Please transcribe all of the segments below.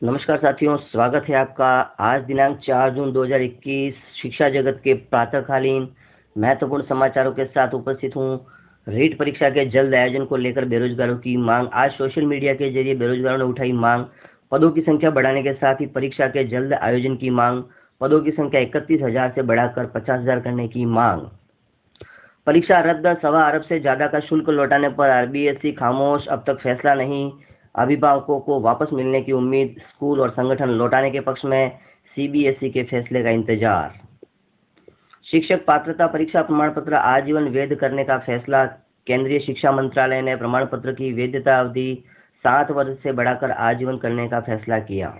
नमस्कार साथियों, स्वागत है आपका। आज दिनांक 4 जून 2021 शिक्षा जगत के प्रातःकालीन महत्वपूर्ण समाचारों के साथ उपस्थित हूं। रीट परीक्षा के जल्द आयोजन को लेकर बेरोजगारों की मांग। आज सोशल मीडिया के जरिए बेरोजगारों ने उठाई मांग। पदों की संख्या बढ़ाने के साथ ही परीक्षा के जल्द आयोजन की मांग। पदों की संख्या 31,000 से बढ़ाकर 50,000 करने की मांग। परीक्षा रद्द, 1.25 अरब से ज्यादा का शुल्क लौटाने पर आरबीएसई खामोश, अब तक फैसला नहीं। अभिभावकों को वापस मिलने की उम्मीद। स्कूल और संगठन लौटाने के पक्ष में, सीबीएसई के फैसले का इंतजार। शिक्षक पात्रता परीक्षा प्रमाण पत्र आजीवन वैध करने का फैसला। केंद्रीय शिक्षा मंत्रालय ने प्रमाण पत्र की वैधता अवधि 7 वर्ष से बढ़ाकर आजीवन करने का फैसला किया।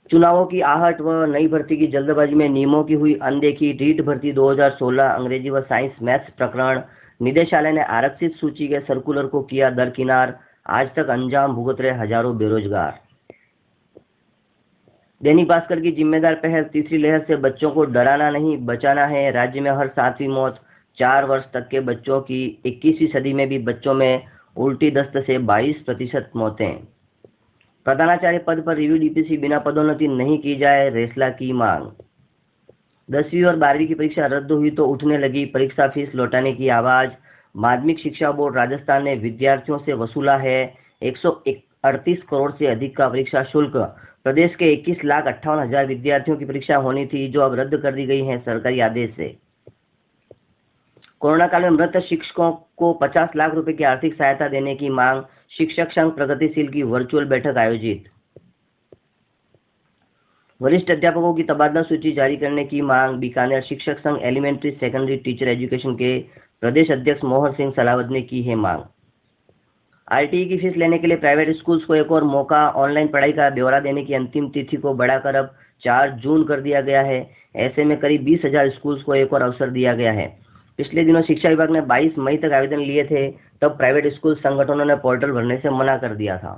चुनावों की आहट व नई भर्ती की जल्दबाजी में नियमों की हुई अनदेखी। रीट भर्ती 2016 अंग्रेजी व साइंस मैथ्स प्रकरण। निदेशालय ने आरक्षित सूची के सर्कुलर को किया दरकिनार। आज तक अंजाम भुगत रहे हजारों बेरोजगार। दैनिक भास्कर की जिम्मेदार पहल। तीसरी लहर से बच्चों को डराना नहीं, बचाना है। राज्य में हर 7वीं मौत। 4 वर्ष तक के बच्चों की। 21वीं सदी में भी बच्चों में उल्टी दस्त से 22% मौतें। प्रधानाचार्य पद पर रिव्यू डीपीसी बिना पदोन्नति नहीं की जाए, रेसला की मांग। 10वीं और 12वीं की परीक्षा रद्द हुई तो उठने लगी परीक्षा फीस लौटाने की आवाज। माध्यमिक शिक्षा बोर्ड राजस्थान ने विद्यार्थियों से वसूला है 138 करोड़ से अधिक का परीक्षा शुल्क। प्रदेश के 21,58,000 विद्यार्थियों की परीक्षा होनी थी, जो अब रद्द कर दी गई है सरकारी आदेश से। कोरोना काल में मृत शिक्षकों को 50 लाख रुपए की आर्थिक सहायता देने की मांग। शिक्षक संघ प्रगतिशील की वर्चुअल बैठक आयोजित। वरिष्ठ अध्यापकों की तबादला सूची जारी करने की मांग। बीकानेर शिक्षक संघ एलिमेंट्री सेकेंडरी टीचर एजुकेशन के प्रदेश अध्यक्ष मोहन सिंह सलावत ने की है मांग। आरटीई की फीस लेने के लिए प्राइवेट स्कूल्स को एक और मौका। ऑनलाइन पढ़ाई का ब्यौरा देने की अंतिम तिथि को बढ़ाकर अब 4 जून कर दिया गया है। ऐसे में करीब 20,000 स्कूल्स को एक और अवसर दिया गया है। पिछले दिनों शिक्षा विभाग ने 22 मई तक आवेदन लिए थे, तब प्राइवेट स्कूल संगठनों ने पोर्टल भरने से मना कर दिया था।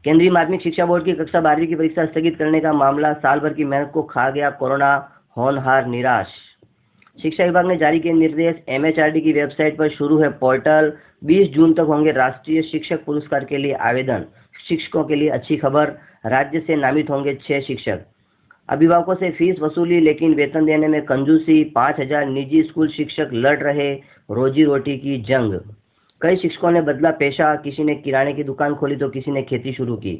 केंद्रीय माध्यमिक शिक्षा बोर्ड की कक्षा 12वीं की परीक्षा स्थगित करने का मामला। साल भर की मेहनत को खा गया कोरोना, होनहार निराश। शिक्षा विभाग ने जारी किए निर्देश। एमएचआरडी की वेबसाइट पर शुरू है पोर्टल। 20 जून तक होंगे राष्ट्रीय शिक्षक पुरस्कार के लिए आवेदन। शिक्षकों के लिए अच्छी खबर, राज्य से नामित होंगे 6 शिक्षक। अभिभावकों से फीस वसूली लेकिन वेतन देने में कंजूसी। 5,000 निजी स्कूल शिक्षक लड़ रहे रोजी रोटी की जंग। कई शिक्षकों ने बदला पेशा, किसी ने किराने की दुकान खोली तो किसी ने खेती शुरू की।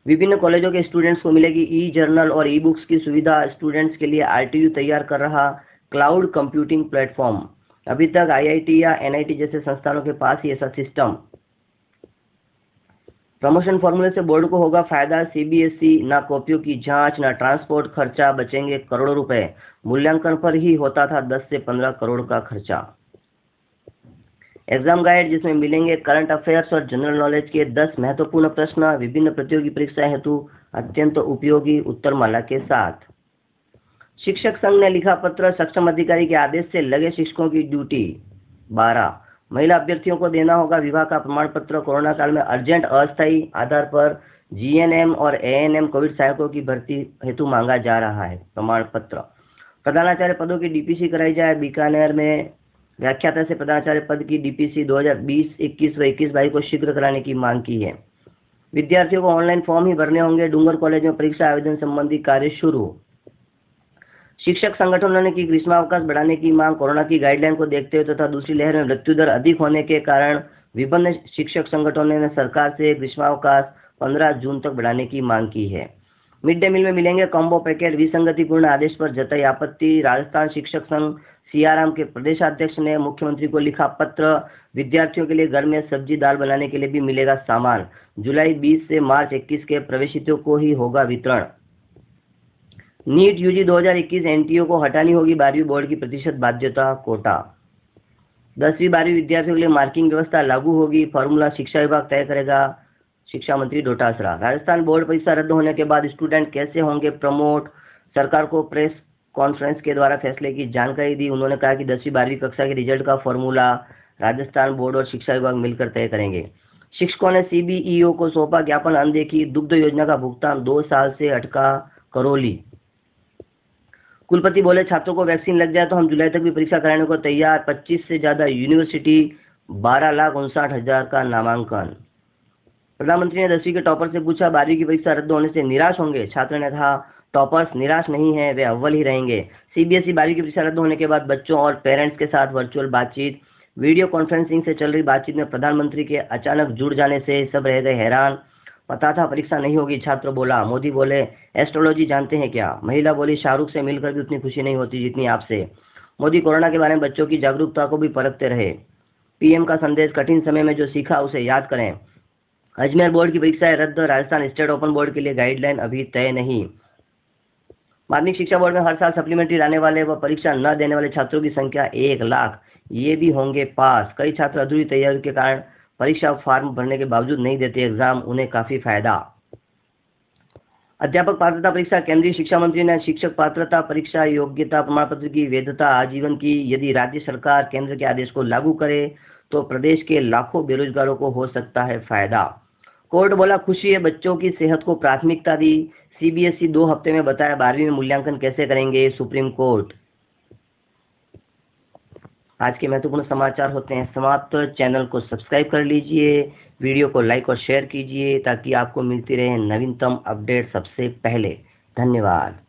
विभिन्न कॉलेजों के स्टूडेंट्स को मिलेगी ई जर्नल और ई बुक्स की सुविधा। स्टूडेंट्स के लिए आरटीयू तैयार कर रहा क्लाउड कंप्यूटिंग प्लेटफॉर्म। अभी तक आईआईटी या एनआईटी जैसे संस्थानों के पास ही ऐसा सिस्टम। प्रमोशन फॉर्मूले से बोर्ड को होगा फायदा। सीबीएसई ना कॉपियों की जांच, ना ट्रांसपोर्ट खर्चा, बचेंगे करोड़ों रुपए। मूल्यांकन पर ही होता था 10 से 15 करोड़ का खर्चा। एग्जाम गाइड, जिसमें मिलेंगे करंट अफेयर्स और जनरल नॉलेज के 10 महत्वपूर्ण प्रश्न विभिन्न प्रतियोगी परीक्षा हेतु अत्यंत उपयोगी उत्तरमाला के साथ। शिक्षक संघ ने लिखा पत्र। सक्षम अधिकारी के आदेश से लगे शिक्षकों की ड्यूटी। 12 महिला अभ्यर्थियों को देना होगा विवाह का प्रमाण पत्र। कोरोना काल में अर्जेंट अस्थायी आधार पर जीएनएम और एएनएम कोविड सहायकों की भर्ती हेतु मांगा जा रहा है प्रमाण पत्र। प्रधानाचार्य पदों की डीपीसी कराई जाए। बीकानेर में व्याख्याता से प्रधानाचार्य पद की डीपीसी 2020-21 व 21-22 को शीघ्र कराने की मांग की है। विद्यार्थियों को ऑनलाइन फॉर्म ही भरने होंगे। डूंगर कॉलेज में परीक्षा आवेदन संबंधी कार्य शुरू। शिक्षक संगठनों ने की ग्रीष्मावकाश बढ़ाने की मांग। कोरोना की गाइडलाइन को देखते हुए तथा दूसरी लहर में मृत्यु दर अधिक होने के कारण विभिन्न शिक्षक संगठनों ने सरकार से ग्रीष्मावकाश 15 जून तक बढ़ाने की मांग की है। मिड डे मील में मिलेंगे कॉम्बो पैकेट। विसंगतिपूर्ण आदेश पर जताई आपत्ति। राजस्थान शिक्षक संघ सियाराम के प्रदेशाध्यक्ष ने मुख्यमंत्री को लिखा पत्र। विद्यार्थियों के लिए घर में सब्जी दाल बनाने के लिए भी मिलेगा सामान। जुलाई 20 से मार्च 21 के प्रवेशितों को ही होगा वितरण। नीट यूजी 2021 एनटीओ को हटानी होगी 12वीं बोर्ड की प्रतिशत बाध्यता कोटा। 10वीं 12वीं विद्यार्थियों के लिए मार्किंग व्यवस्था लागू होगी। फॉर्मूला शिक्षा विभाग तय करेगा। शिक्षा मंत्री डोटासरा। राजस्थान बोर्ड परीक्षा रद्द होने के बाद स्टूडेंट कैसे होंगे प्रमोट। सरकार को प्रेस कॉन्फ्रेंस के द्वारा फैसले की जानकारी दी। उन्होंने कहा कि 10वीं 12वीं कक्षा के रिजल्ट का फॉर्मूला राजस्थान बोर्ड और शिक्षा विभाग मिलकर तय करेंगे। शिक्षकों ने सीबीईओ को सौंपा ज्ञापन अनदेखी। दुग्ध योजना का भुगतान 2 साल से अटका करौली। कुलपति बोले छात्रों को वैक्सीन लग जाए तो हम जुलाई तक भी परीक्षा कराने को तैयार। 25 से ज्यादा यूनिवर्सिटी, 12,59,000 का नामांकन। प्रधानमंत्री ने 10वीं के टॉपर से पूछा, 12वीं की परीक्षा रद्द होने से निराश होंगे? छात्र ने कहा, टॉपर्स निराश नहीं है, वे अव्वल ही रहेंगे। सीबीएसई 12वीं की परीक्षा रद्द होने के बाद बच्चों और पेरेंट्स के साथ वर्चुअल बातचीत। वीडियो कॉन्फ्रेंसिंग से चल रही बातचीत में प्रधानमंत्री के अचानक जुड़ जाने से सब रह गए हैरान। पता था परीक्षा नहीं होगी, छात्र बोला। मोदी बोले, एस्ट्रोलॉजी जानते हैं क्या? महिला बोली, शाहरुख से मिलकर भी उतनी खुशी नहीं होती जितनी आपसे। मोदी कोरोना के बारे में बच्चों की जागरूकता को भी परखते रहे। पीएम का संदेश, कठिन समय में जो सीखा उसे याद करें। अजमेर बोर्ड की परीक्षाएं रद्द, राजस्थान स्टेट ओपन बोर्ड के लिए गाइडलाइन अभी तय नहीं। माध्यमिक शिक्षा बोर्ड में हर साल सप्लीमेंट्री लाने वाले व परीक्षा न देने वाले छात्रों की संख्या 1 लाख। ये भी होंगे पास। कई छात्र अधूरी तैयारी के कारण परीक्षा फॉर्म भरने के बावजूद नहीं देते एग्जाम, उन्हें काफी फायदा। अध्यापक पात्रता परीक्षा, केंद्रीय शिक्षा मंत्री ने शिक्षक पात्रता परीक्षा योग्यता प्रमाण पत्र की वैधता आजीवन की। यदि राज्य सरकार केंद्र के आदेश को लागू करे तो प्रदेश के लाखों बेरोजगारों को हो सकता है फायदा। कोर्ट बोला, खुशी है, बच्चों की सेहत को प्राथमिकता दी। सीबीएसई 2 हफ्ते में बताया 12वीं में मूल्यांकन कैसे करेंगे, सुप्रीम कोर्ट। आज के महत्वपूर्ण समाचार होते हैं समाप्त। चैनल को सब्सक्राइब कर लीजिए, वीडियो को लाइक और शेयर कीजिए ताकि आपको मिलती रहे नवीनतम अपडेट सबसे पहले। धन्यवाद।